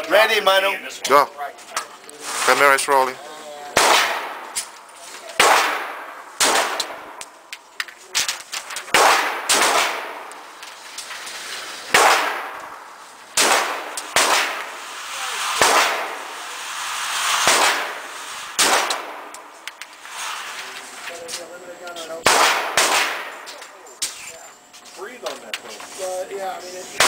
Ready, manong. Go. Camera is rolling. Breathe on that thing. Yeah, I mean it's...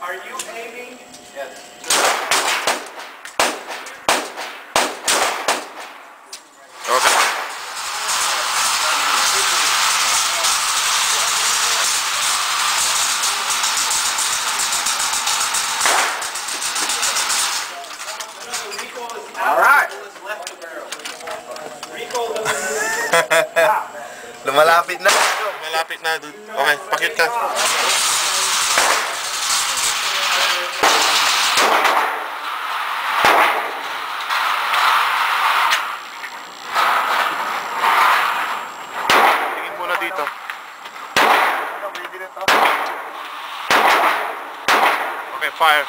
Are you aiming? Yes. Okay. All right. Lumalapit na. Lumalapit na, dude. Okay, pakit ka. Tingin muna dito. Okay, fire.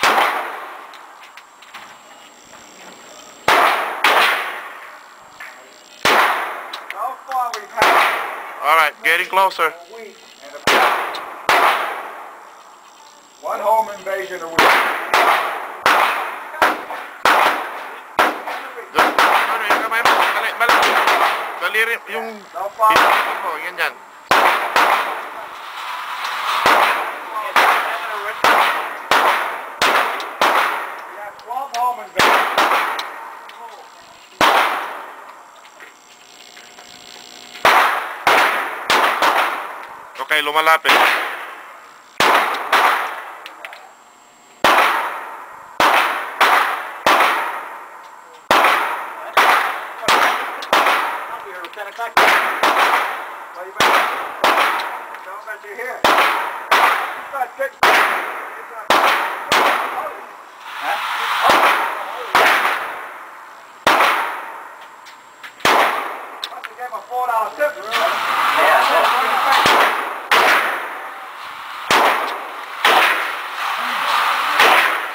Alright, getting closer. One home invasion a week. Yung kamay mo, daliri, yung mo, yan. Okay, lumalapit.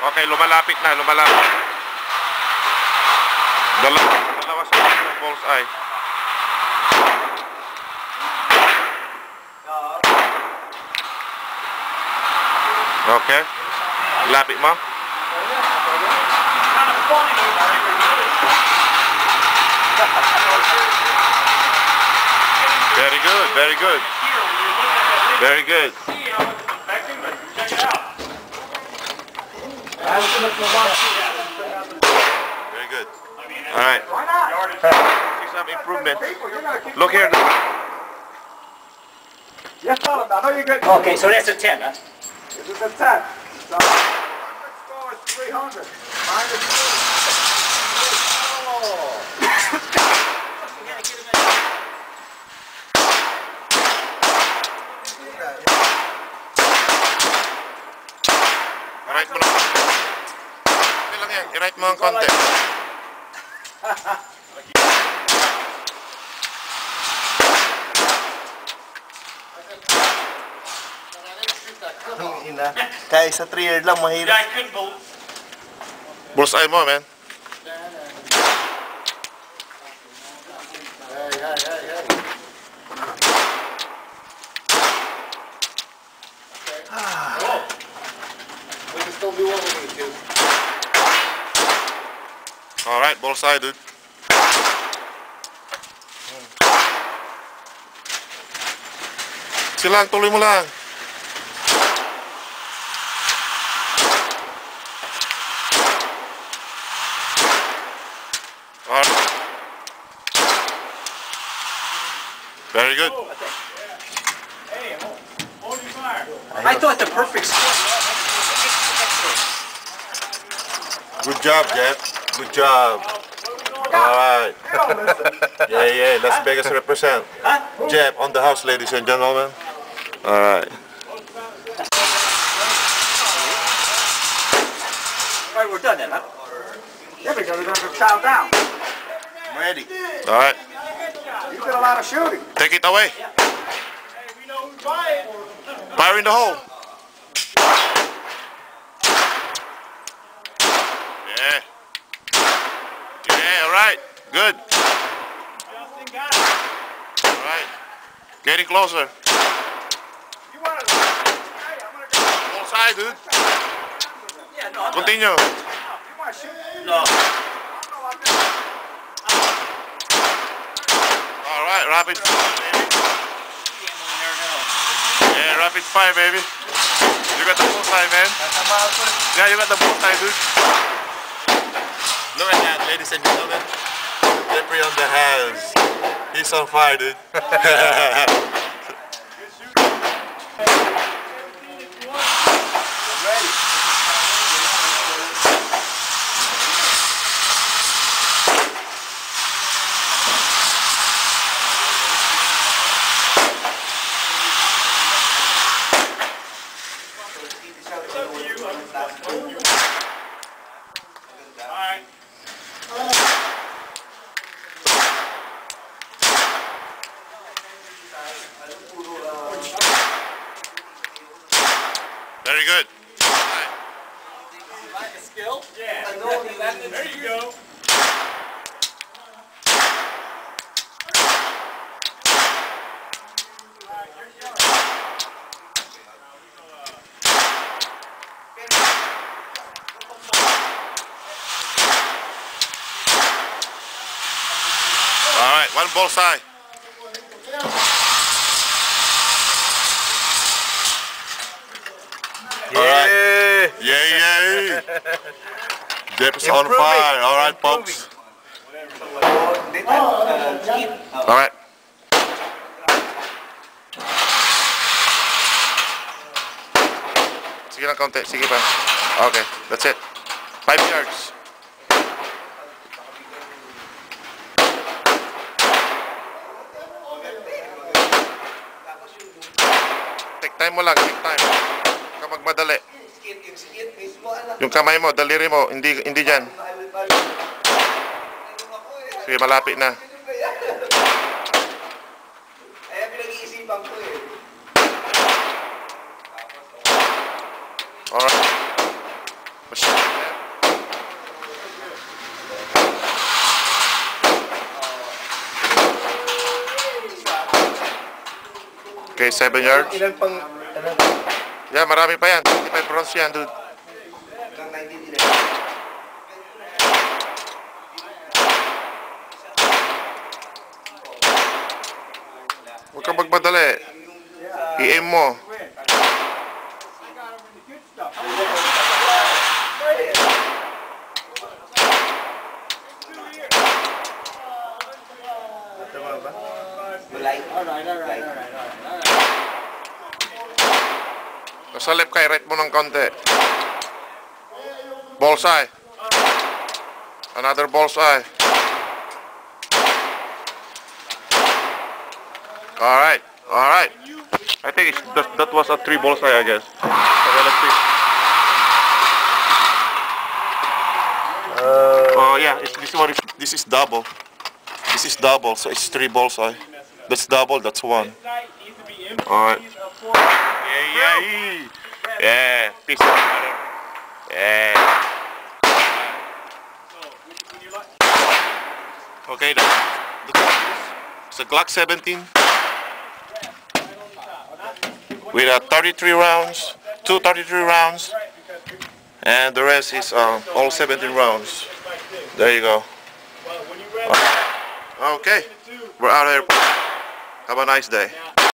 Okay, lumalapit na, lumalapit. Dalawa sa bullseye. Okay. Lapit mo. Very good, very good. Very good. Very good. All right. See some improvement. Look here. Yes, I know you're good. Okay, so that's a 10, huh? This is a 10. So, score is 300. Minus 2. I-right mo lang. Okay lang yan. I-right mo ang konti. Kaya sa 3-year lang, mahirap. Bullseye mo, man. Alright, bullseye, dude. Silang, tuloy mo lang. Alright. Very good. I thought the perfect score. Good job, Jeff. Good job. Alright. Yeah, Las Vegas represent. Jeff on the house, ladies and gentlemen. Alright. Alright, we're done then, huh? Yeah, because we're going to chow down. I'm ready. Alright. You did a lot of shooting. Take it away. Fire in the hole. Yeah. Yeah, alright. Good. Alright. Getting closer. Bullseye, dude. Continue. No. Alright, rapid fire, baby. Yeah, rapid fire, baby. You got the bullseye, man. Yeah, you got the bullseye, dude. Look at that, ladies and gentlemen. Jeffrey on the house. He's on fire, dude. Very good. Like a skill? Yeah. There you go. Alright, one bullseye. Alright. Yeah. Jeff's on fire. Alright, folks. Alright. Sige lang konti. Sige pa. Okay, that's it. 5 yards. Take time mo lang, take time. Huwag ka magmadali. Yung kamay mo, daliri mo, hindi dyan. Sige, malapit na. Kaya pinag-iisipan ko eh. Alright. Okay, 7 yards. Ilan pang... Yeah, marami pa yan. 25 rounds yan, dude. Huwag kang magmadali. I-aim mo. Nasa left kay right mo ng konti. Bullseye. Another bullseye. Alright. I think that was a 3 bullseye, I guess. Okay, let's see. Oh yeah, this is double. This is double, so it's 3 bullseye. That's double, that's 1. Alright. Yeah, piece of butter. Yeah. Okay, it's a Glock 17 with 33 rounds, 233 rounds, and the rest is all 17 rounds. There you go. Okay, we're out of here. Have a nice day.